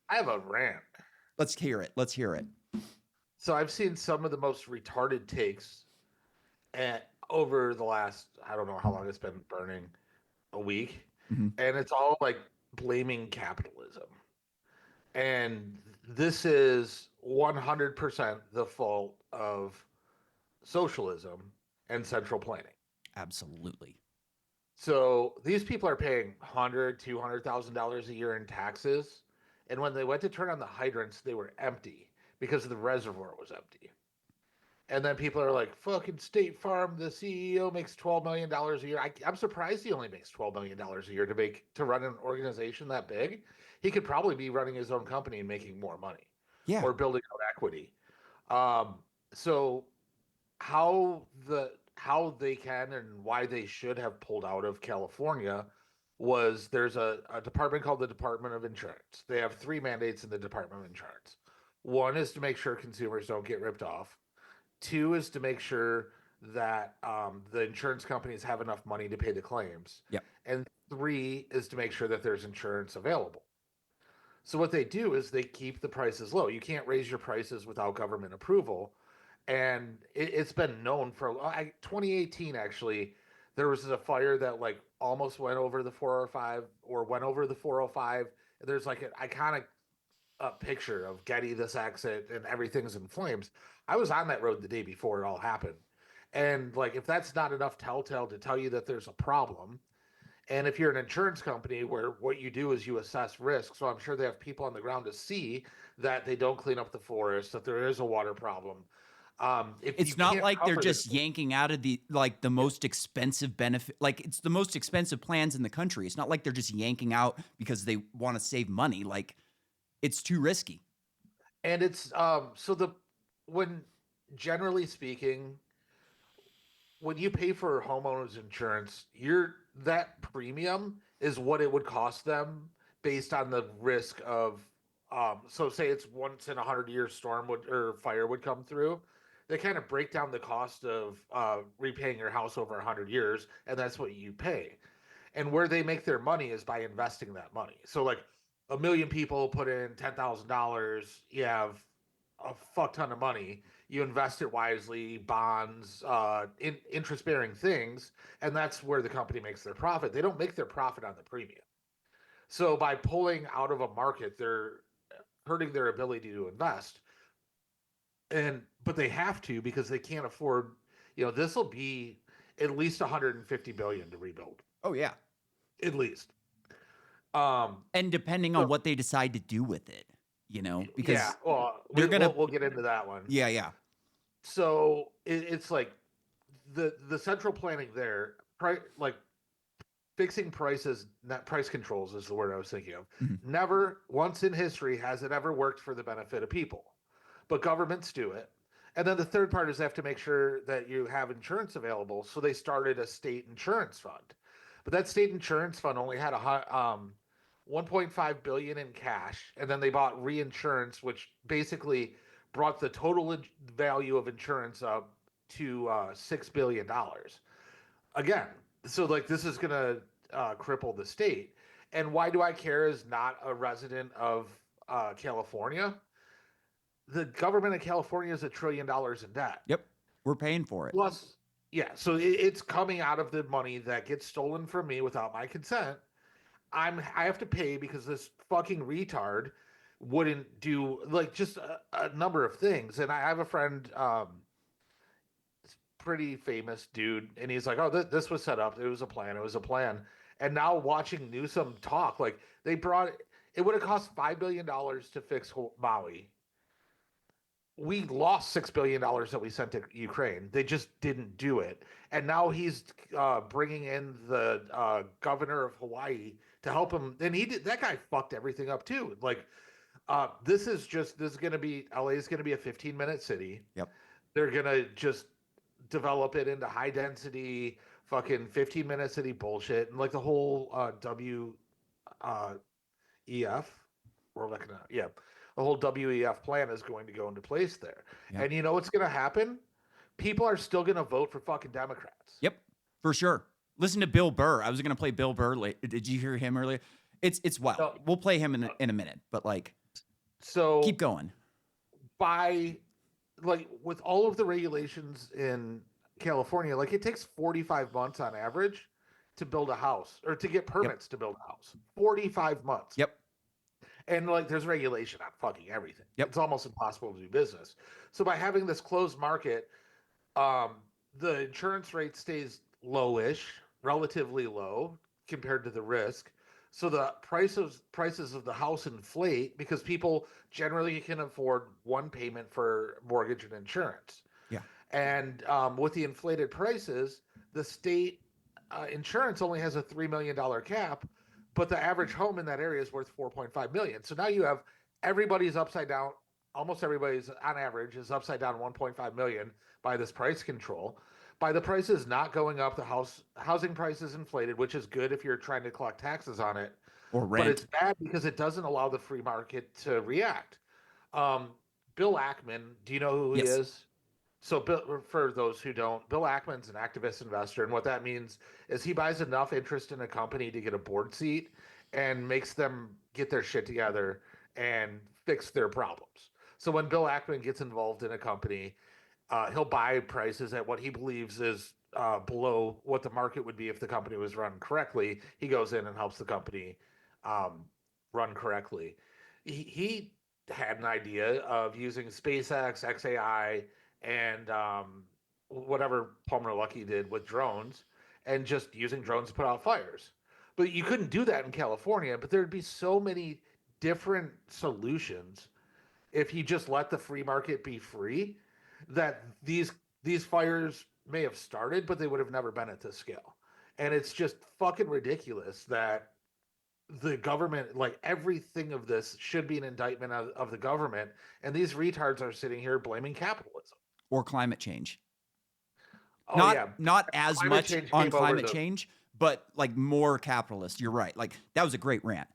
I have a rant. Let's hear it. Let's hear it. So I've seen some of the most retarded takes over the last, I don't know how long it's been burning, a week. Mhm. And it's all like blaming capitalism. And this is 100% the fault of socialism and central planning. Absolutely. So these people are paying $200,000 a year in taxes. And when they went to turn on the hydrants, they were empty because the reservoir was empty. And then people are like, fucking State Farm, the CEO makes $12 million a year. I'm surprised he only makes $12 million a year to run an organization that big. He could probably be running his own company and making more money Yeah. or building out equity. Um, so how they can and why they should have pulled out of California was there's a department called the Department of Insurance. They have three mandates in the Department of Insurance. One is to make sure consumers don't get ripped off. Two is to make sure that the insurance companies have enough money to pay the claims. Yep. And three is to make sure that there's insurance available. So what they do is they keep the prices low. You can't raise your prices without government approval. And it's been known for 2018 actually. There was a fire that like almost went over the 405 or went over the 405. There's like an iconic picture of Getty, this exit, and everything's in flames. I was on that road the day before it all happened. And like, if that's not enough telltale to tell you that there's a problem, and if you're an insurance company where what you do is you assess risk, so I'm sure they have people on the ground to see that they don't clean up the forest, that there is a water problem. If you It's not can't like they're cover this, just yanking out of the yeah. most expensive benefit. Like it's the most expensive plans in the country. It's not like they're just yanking out because they want to save money. Like it's too risky. And it's so the when generally speaking, when you pay for homeowners insurance, that premium is what it would cost them based on the risk of so say it's once in 100 year storm would or fire would come through. They kind of break down the cost of repaying your house over 100 years, and that's what you pay. And where they make their money is by investing that money. So like a million people put in $10,000, you have a fuck ton of money. You invest it wisely, bonds, interest bearing things, and that's where the company makes their profit. They don't make their profit on the premium. So by pulling out of a market, they're hurting their ability to invest. And but they have to because they can't afford, this will be at least 150 billion to rebuild. Oh yeah. At least. Um And depending on so what they decide to do with it, yeah, because well, they're gonna. we'll get into that one. Yeah, yeah. So it's like the central planning there, like fixing prices, not price controls is the word I was thinking of. Mhm. Never once in history has it ever worked for the benefit of people, but governments do it. And then the third part is they have to make sure that you have insurance available. So they started a state insurance fund, but that state insurance fund only had 1.5 billion in cash, and then they bought reinsurance, which basically brought the total value of insurance up to $6 billion. Again, so like this is gonna cripple the state. And why do I care? Is not a resident of California. The government of California is $1 trillion in debt. Yep. We're paying for it. Plus, yeah, so it's coming out of the money that gets stolen from me without my consent. I have to pay because this fucking retard wouldn't do like just a number of things. And I have a friend, pretty famous dude, and he's like, "Oh, this was set up. It was a plan. It was a plan." And now watching Newsom talk, like they brought it would have cost $5 billion to fix Maui. We lost $6 billion that we sent to Ukraine. They just didn't do it, and now he's bringing in the governor of Hawaii to help him. And he did that guy fucked everything up too. Like this is going to be LA is going to be a 15-minute city. Yep. They're going to just develop it into high density fucking 15-minute city bullshit and like the whole uh EF World Economic, yeah, the whole WEF plan is going to go into place there. Yep. And you know what's going to happen? People are still going to vote for fucking Democrats. Yep. For sure. Listen to Bill Burr. I was gonna play Bill Burr. Did you hear him earlier? It's wild. No, We'll play him in a minute. But like, Keep So going. by like with all of the regulations in California, like it takes 45 months on average to build a house or to get Yep. permits to build a house. 45 months. Yep. And like there's regulation on fucking everything. Yep. It's almost impossible to do business. So by having this closed market, um, the insurance rate stays lowish, relatively low compared to the risk. So the prices of the house inflate because people generally can afford one payment for mortgage and insurance. Yeah. And with the inflated prices, the state insurance only has a $3 million cap, but the average home in that area is worth 4.5 million. So now you have everybody's upside down. Almost everybody's on average is upside down 1.5 million by this price control. By the prices not going up, the housing prices inflated, which is good if you're trying to collect taxes on it, Or but it's rent. bad because it doesn't allow the free market to react. Um, Bill Ackman, do you know who he Yes. is? So, Bill, for those who don't, Bill Ackman's an activist investor, and what that means is he buys enough interest in a company to get a board seat and makes them get their shit together and fix their problems. So when Bill Ackman gets involved in a company, he'll buy prices at what he believes is below what the market would be if the company was run correctly. He goes in and helps the company um, run correctly. He had an idea of using SpaceX, XAI, and whatever Palmer Luckey did with drones, and just using drones to put out fires. But you couldn't do that in California. But there'd be so many different solutions if you just let the free market be free that these fires may have started, but they would have never been at this scale. And it's just fucking ridiculous that the government, like everything of this, should be an indictment of the government, and these retards are sitting here blaming capitalism. Or climate change. Oh Not yeah, not as climate much change on came over climate the. change, but like more capitalist. You're right. Like that was a great rant.